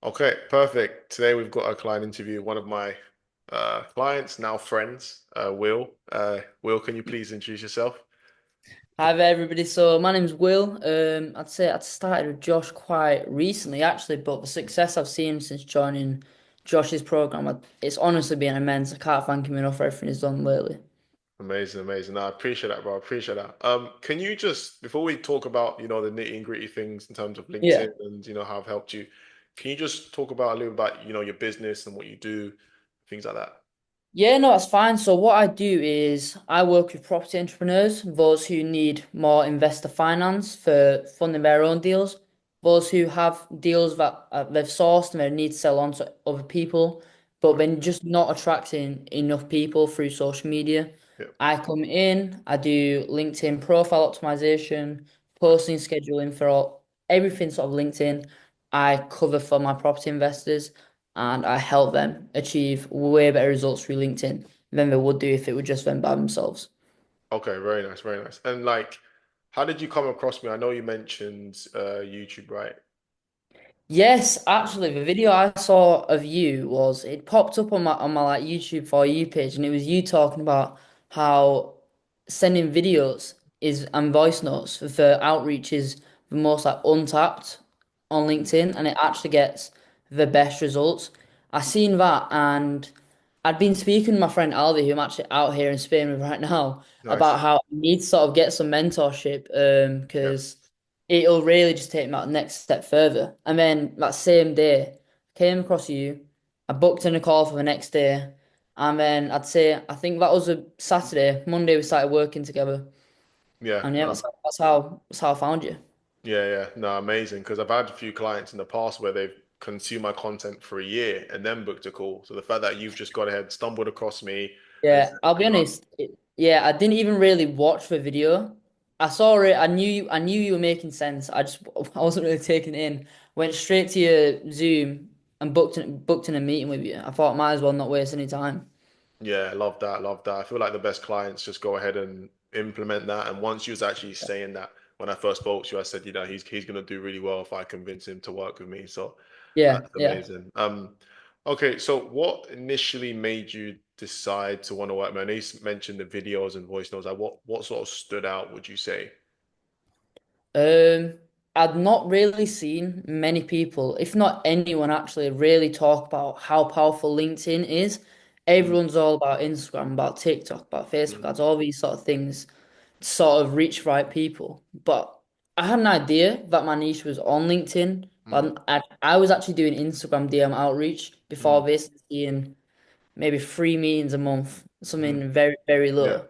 Okay, perfect. Today we've got a client interview. One of my clients, now friends, Will. Will, can you please introduce yourself? Hi there, everybody. So my name's Will. I'd say I'd started with Josh quite recently, actually, but the success I've seen since joining Josh's program, it's honestly been immense. I can't thank him enough for everything he's done lately. Amazing, amazing. No, I appreciate that, bro. I appreciate that. Can you just, before we talk about, the nitty and gritty things in terms of LinkedIn Yeah. and, how I've helped you, can you just talk about a little about, your business and what you do, things like that? Yeah, no, that's fine. So what I do is I work with property entrepreneurs, those who need more investor finance for funding their own deals, those who have deals that they've sourced and they need to sell on to other people, but Okay. then just not attracting enough people through social media. Yeah. I come in, I do LinkedIn profile optimization, posting scheduling for everything sort of LinkedIn. I cover for my property investors and I help them achieve way better results through LinkedIn than they would do if it were just them by themselves. Okay, very nice, very nice. And like, how did you come across me? I know you mentioned YouTube, right? Yes, actually, the video I saw of you was it popped up on my like YouTube for you page, and it was you talking about how sending videos is and voice notes for outreach is the most like untapped on LinkedIn, and it actually gets the best results. I seen that, and I'd been speaking to my friend Alvi, who I'm actually out here in Spain with right now, Nice. about how I need to sort of get some mentorship, Yeah. because it'll really just take me that next step further. And then that same day, came across you. I booked in a call for the next day, and then I'd say I think that was a Saturday. Monday we started working together, Yeah. and yeah, No. that's how I found you. Yeah, yeah. No, amazing. Because I've had a few clients in the past where they've consumed my content for a year and then booked a call. So the fact that you've just got ahead, stumbled across me and Yeah, said, I'll be honest. Yeah, I didn't even really watch the video. I saw it. I knew you were making sense. I wasn't really taking it in. Went straight to your Zoom and booked in a meeting with you. I thought might as well not waste any time. yeah, love that, love that. I feel like the best clients just go ahead and implement that. And once you was actually saying that when I first spoke to you, I said, he's gonna do really well if I convince him to work with me. So Yeah, that's yeah. amazing. Okay, so what initially made you decide to want to work? Man, you mentioned the videos and voice notes. Like what sort of stood out, would you say? Um, I'd not really seen many people, if not anyone, actually really talk about how powerful LinkedIn is. Mm, Everyone's all about Instagram, about TikTok, about Facebook mm, ads, all these sort of things to sort of reach the right people. But I had an idea that my niche was on LinkedIn, mm, but I was actually doing Instagram DM outreach before mm, this, seeing maybe 3 meetings a month, mm. something very, very Yeah, low.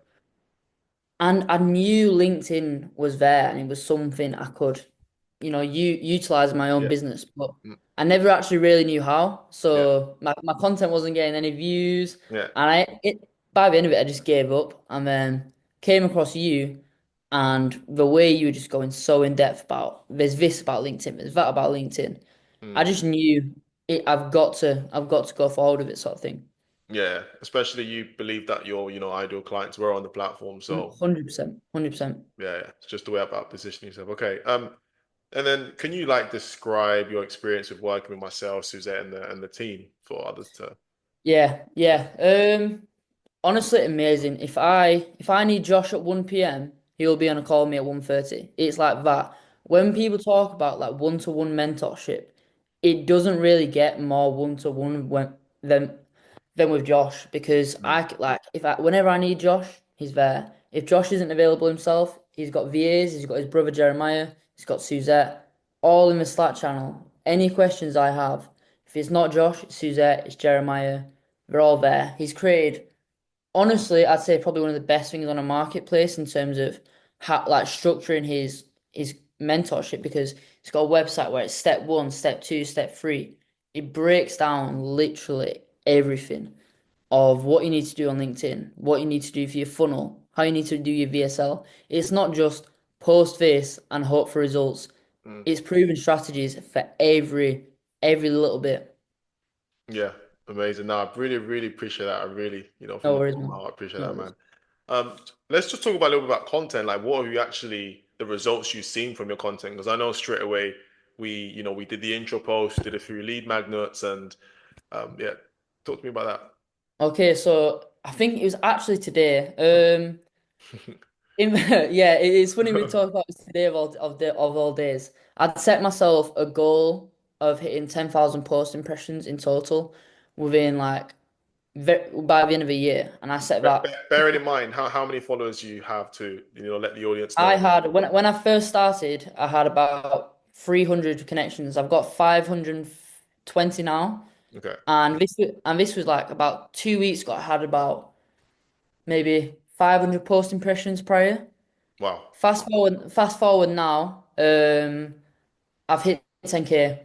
And I knew LinkedIn was there and it was something I could, utilize in my own yeah, business, but mm, I never actually really knew how. yeah, So my content wasn't getting any views. yeah. And by the end of it, I just gave up and then came across you and the way you were just going so in depth about there's this about LinkedIn, there's that about LinkedIn. I Mm. just knew I've got to go forward with it sort of thing. Yeah, especially you believe that your, ideal clients were on the platform. So 100%, 100%. yeah, yeah, it's just the way about positioning yourself. Okay. And then can you like describe your experience with working with myself, Suzette, and the team for others to? Yeah, yeah. Honestly, amazing. If I need Josh at 1 p.m., he'll be on a call with me at 1:30. It's like that. When people talk about like one-to-one mentorship, it doesn't really get more one-to-one than than with Josh because Mm, like if I whenever I need Josh, he's there. If Josh isn't available himself, he's got VAs, he's got his brother Jeremiah, he's got Suzette, all in the Slack channel. Any questions I have, if it's not Josh, it's Suzette, it's Jeremiah, they're all there. He's created honestly, I'd say probably one of the best things on a marketplace in terms of how like structuring his mentorship because he's got a website where it's step one, step two, step three. It breaks down literally everything of what you need to do on LinkedIn, what you need to do for your funnel, how you need to do your VSL. It's not just post this and hope for results. mm. It's proven strategies for every little bit. Yeah, amazing. No, I really, really appreciate that. I really, from No the worries, bottom of my man. heart, appreciate No that, worries. man. Let's just talk about a little bit about content. Like, what have you actually, the results you've seen from your content? Because I know straight away we did the intro post, did a few lead magnets, and yeah, talk to me about Okay, so I think it was actually today. Yeah, it's funny we that. talk about this today of all days. I'd set myself a goal of hitting 10,000 post impressions in total within like by the end of the year, and I set that. Bearing in mind how many followers you have to let the audience I know. had when I first started, I had about 300 connections. I've got 520 now, Okay. and this was like about 2 weeks ago. I had about maybe 500 post impressions prior. Wow. Fast forward now, I've hit 10K.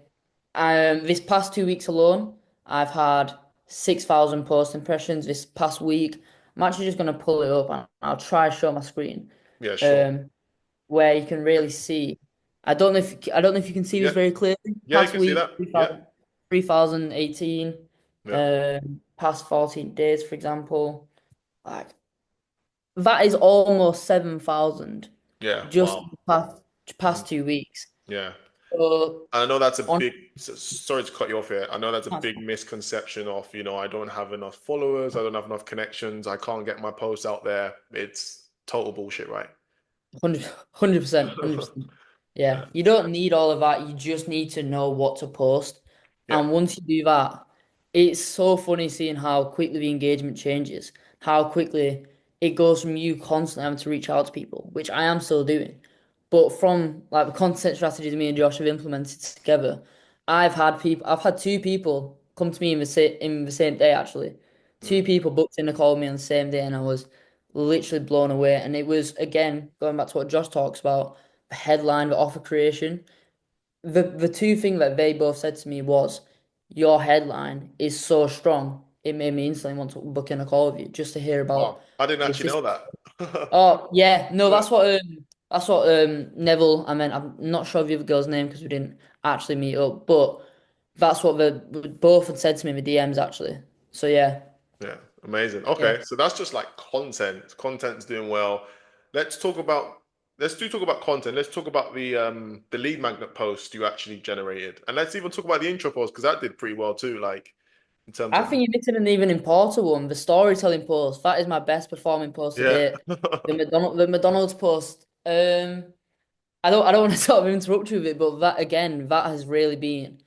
This past 2 weeks alone, I've had 6,000 post impressions this past week. I'm actually just gonna pull it up and I'll try to show my screen, Yeah, sure. um, where you can really see. I don't know if you can see this Yeah. very clearly. Yeah, you Past can see week, that. Yeah. 3,018, Yeah. past 14 days, for example. Like that is almost 7,000 Yeah. just Wow. in the past Mhm. 2 weeks. Yeah. So And I know that's a on big, sorry to cut you off here. I know that's a big misconception of, I don't have enough followers, I don't have enough connections, I can't get my posts out there. It's total bullshit, right? 100%, 100%. Yeah. Yeah, you don't need all of that. You just need to know what to post. Yeah. And once you do that, it's so funny seeing how quickly the engagement changes, how quickly it goes from you constantly having to reach out to people, which I am still doing. But from like the content strategies me and Josh have implemented together, I've had two people come to me in the same day actually. Two Mm. people booked in a call with me on the same day, and I was literally blown away. And it was again going back to what Josh talks about, the headline, the offer creation. The two things that they both said to me was, your headline is so strong. It made me instantly want to book in a call with you just to hear about Wow. I didn't this. actually know that. Oh yeah, no, Yeah. that's what Neville. I mean, I'm not sure of the other girl's name because we didn't actually meet up, but that's what the both had said to me in the DMs actually. So yeah, Yeah, amazing. yeah. Okay, so that's just like content. Content's doing well. Let's talk about talk about content. Let's talk about the lead magnet post you actually generated. And let's even talk about the intro post because that did pretty well too, like in terms I of think you missed an even important one, the storytelling post. That is my best performing post to yeah. date. The McDonald's post. I don't want to sort of interrupt you with it, but that again, that has really been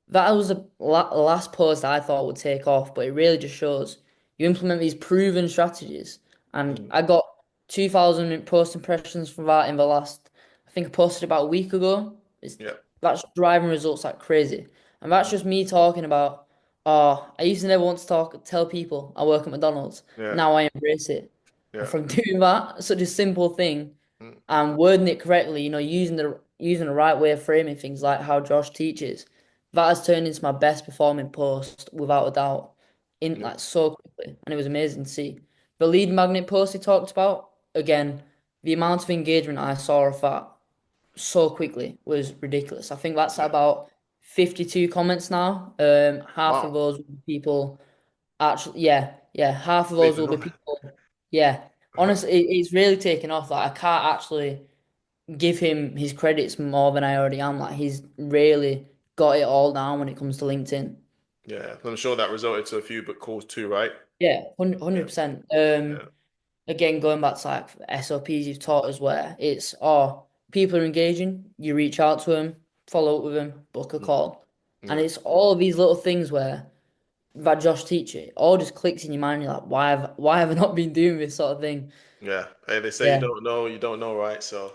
that was the last post I thought would take off, but it really just shows you implement these proven strategies. And Mm, I got 2,000 post impressions from that in the last, I think I posted about a week ago. yeah. That's driving results like crazy. And that's just me talking about, oh, I used to never want to tell people I work at McDonald's. Yeah. Now I embrace it. And Yeah. from doing that, such a simple thing, Mm, and wording it correctly, using the right way of framing things like how Josh teaches, that has turned into my best performing post without a doubt, in yeah. like so quickly, and it was amazing to see. The lead magnet post he talked about, again, the amount of engagement I saw of that so quickly was ridiculous. I think that's Yeah. about 52 comments now. Half of Wow. those will be people actually, yeah, half of those Leaving will be on. people. Yeah, honestly, it's really taken off. Like I can't actually give him his credits more than I already am. Like he's really got it all down when it comes to LinkedIn. Yeah. I'm sure that resulted to a few but calls too, right? Yeah, Yeah. 100%. Yeah. Again, going back to like SOPs you've taught us where it's, oh, people are engaging, you reach out to them, follow up with them, book a Mm, call. And yeah. it's all these little things where that Josh teaches, it all just clicks in your mind. You're like, why have I not been doing this sort of thing? Yeah. Hey, they say Yeah, you don't know, right? So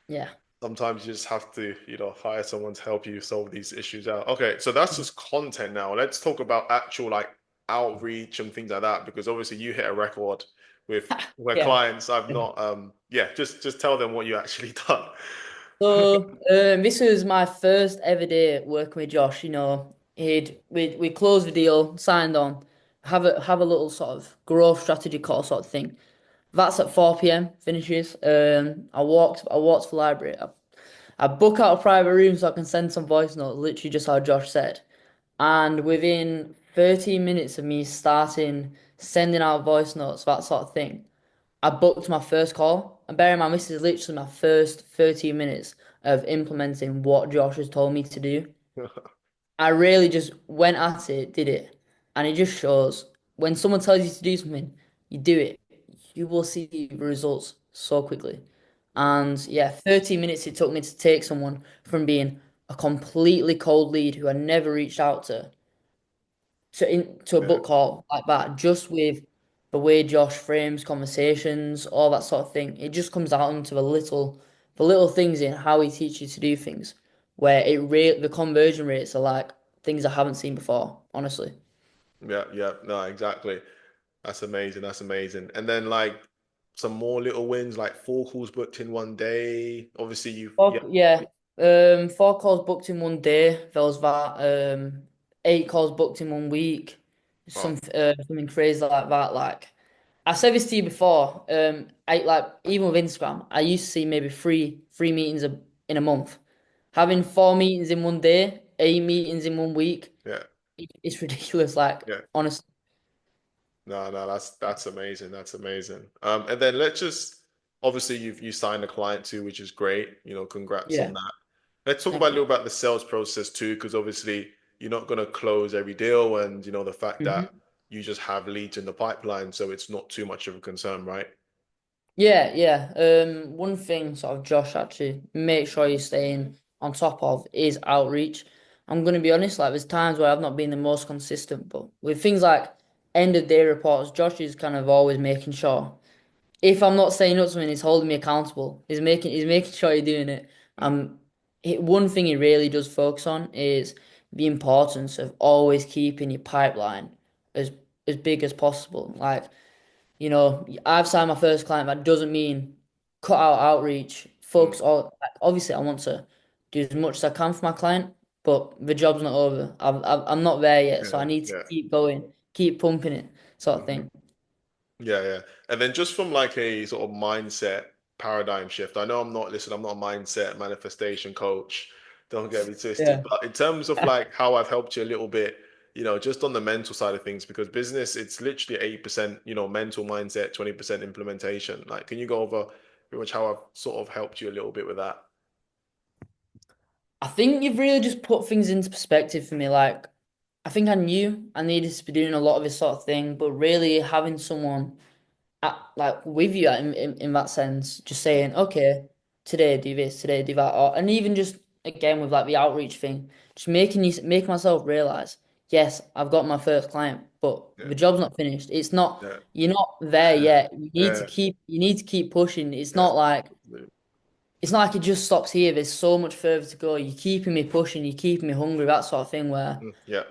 yeah. sometimes you just have to, hire someone to help you solve these issues out. Okay, so that's just content now. Let's talk about actual like outreach and things like that because obviously you hit a record with where Yeah. clients I've not yeah, just tell them what you actually done. So this was my first ever day working with Josh. We closed the deal, signed on, have a little sort of growth strategy call sort of thing. That's at 4 p.m. finishes. I walked to the library. I book out a private room so I can send some voice notes, literally just how Josh said. And within 13 minutes of me starting sending out voice notes, that sort of thing, I booked my first call. And bear in mind, this is literally my first 13 minutes. of implementing what Josh has told me to do. I really just went at it, did it, and it just shows when someone tells you to do something, you do it, you will see the results so quickly. And yeah, 30 minutes it took me to take someone from being a completely cold lead who I never reached out to a Yeah, book call like that, just with the way Josh frames conversations, all that sort of thing. It just comes down to the little things in how he teaches you to do things, where the conversion rates are like things I haven't seen before, honestly. yeah, yeah. No, exactly. That's amazing. That's amazing. And then like some more little wins, like 4 calls booked in one day. Obviously, yeah. Yeah, 4 calls booked in one day. There was that. 8 calls booked in one week. Oh, Something crazy like that. Like I said this to you before. I like even with Instagram, I used to see maybe three meetings in a month. Having 4 meetings in one day, 8 meetings in one week, yeah, it's ridiculous. Like yeah. honestly, No, no, that's amazing. That's amazing. And then let's just obviously you signed a client too, which is great. Congrats on yeah. that. Let's talk about Thank a you. little about the sales process too, because obviously you're not going to close every deal, and the fact that Mhm. you just have leads in the pipeline, so it's not too much of a concern, right? Yeah, yeah. One thing sort of Josh actually make sure you're staying on top of is outreach. I'm gonna be honest, like there's times where I've not been the most consistent, but with things like end of day reports, Josh is kind of always making sure if I'm not saying up something, he's holding me accountable. He's making sure you're doing it. Mm, One thing he really does focus on is the importance of always keeping your pipeline as as big as possible. Like I've signed my first client. That doesn't mean cut out outreach. mm, Focus all. Like, obviously, I want to do as much as I can for my client, but the job's not over. I'm not there yet, so I yeah, need to yeah. keep going, keep pumping it, sort of Mhm. thing. Yeah, yeah. And then just from like a sort of mindset paradigm shift, I know I'm not a mindset manifestation coach. Don't get me twisted. Yeah. But in terms of like how I've helped you a little bit, just on the mental side of things, because business, it's literally 80%, mental mindset, 20% implementation. Like, can you go over pretty much how I've sort of helped you a little bit with that? I think you've really just put things into perspective for me. Like, I think I knew I needed to be doing a lot of this sort of thing, but really having someone like with you in that sense, just saying, okay, today do this, today do that, and even just again with like the outreach thing, just make myself realize, yes, I've got my first client, but Yeah, the job's not finished. It's not yeah, you're not there yet. yeah, You need to keep pushing. yeah, It's not like it just stops here. There's so much further to go. You're keeping me pushing. You're keeping me hungry. That sort of thing. Where yeah,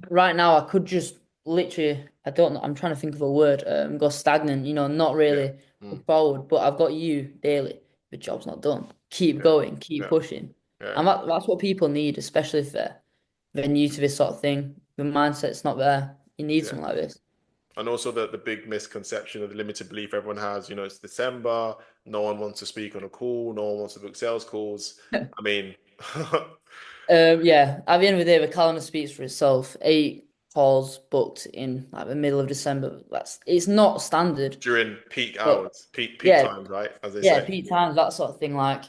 right now I could just literally, I don't know, I'm trying to think of a word, go stagnant, not yeah, really mm, move forward, but I've got you daily. The job's not done. Keep yeah, going, keep yeah, pushing. yeah, And that's what people need, especially if they're new to this sort of thing. The mindset's not there. You need yeah. something like this. And also the big misconception of the limited belief everyone has, it's December, no one wants to speak on a call, no one wants to book sales calls. I mean, Yeah, at the end of the day, the calendar speaks for itself. 8 calls booked in like the middle of December. It's not standard, during peak but hours, peak yeah, times, right? As they yeah, say. peak times, that sort of thing. Like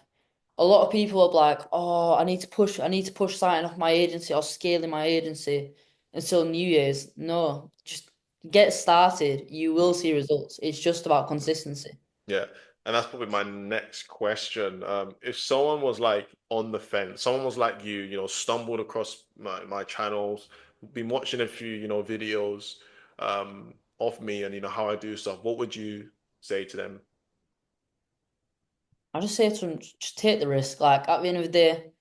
a lot of people are like, oh, I need to push signing off my agency or scaling my agency until New Year's. No, just get started. You Mm, will see results. It's just about mm. consistency. Yeah. And that's probably my next question. If someone was like on the fence, someone was like you, stumbled across my channels, been watching a few, videos of me and how I do stuff, what would you say to them? I just say to them, just take the risk. Like at the end of the day,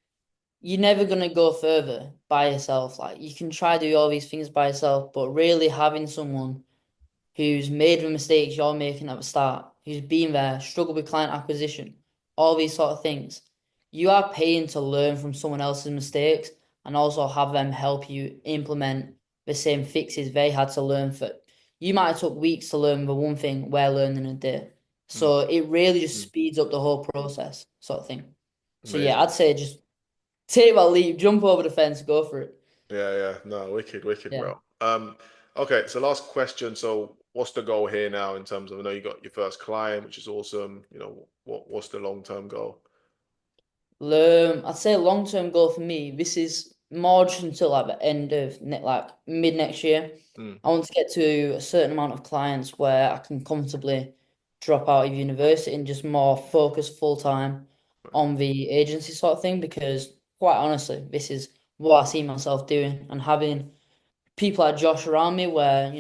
you're never gonna go further by yourself. Like you can try do all these things by yourself, but really having someone who's made the mistakes you're making at the start, who's been there, struggled with client acquisition, all these sort of things. You are paying to learn from someone else's mistakes and also have them help you implement the same fixes they had to learn for. You might have took weeks to learn the one thing we're learning in a day. Mm, So it really just mm. speeds up the whole process, sort of thing. So yeah, Amazing. I'd say just take that leap, jump over the fence, go for it. Yeah, yeah. No, wicked, wicked, Yeah. bro. Okay, so last question. So what's the goal here now in terms of, I know you got your first client, which is awesome. What's the long-term goal? I'd say long-term goal for me, this is more just until like the end of like mid next year. Mm, I want to get to a certain amount of clients where I can comfortably drop out of university and just more focus full time on the agency sort of thing because quite honestly, this is what I see myself doing and having people like Josh around me where,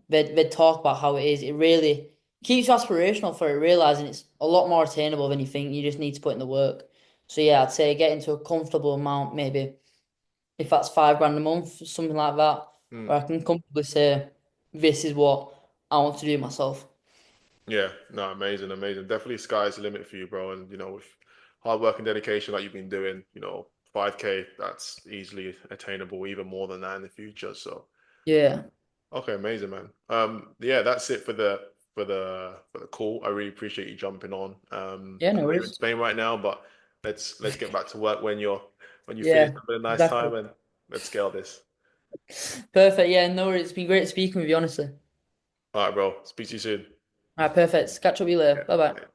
they talk about how it is. It really keeps you aspirational for it, realizing it's a lot more attainable than you think. You just need to put in the work. So yeah, I'd say get into a comfortable amount, maybe if that's 5 grand a month, something like that, mm. where I can comfortably say, this is what I want to do myself. Yeah, no, amazing, amazing. Definitely sky's the limit for you, bro. And with hard work and dedication like you've been doing, 5K, that's easily attainable, even more than that in the future. So, Yeah. okay, amazing, man. Yeah, that's it for the call. I really appreciate you jumping on. Yeah, I no know you're in worries. Spain right now, but let's get back to work when you finish Yeah, having a nice time exactly. and let's scale this. Perfect. Yeah, no worries. It's been great speaking with you, honestly. All right, bro. Speak to you soon. All right, perfect. Catch up with you later. Bye bye. Yeah.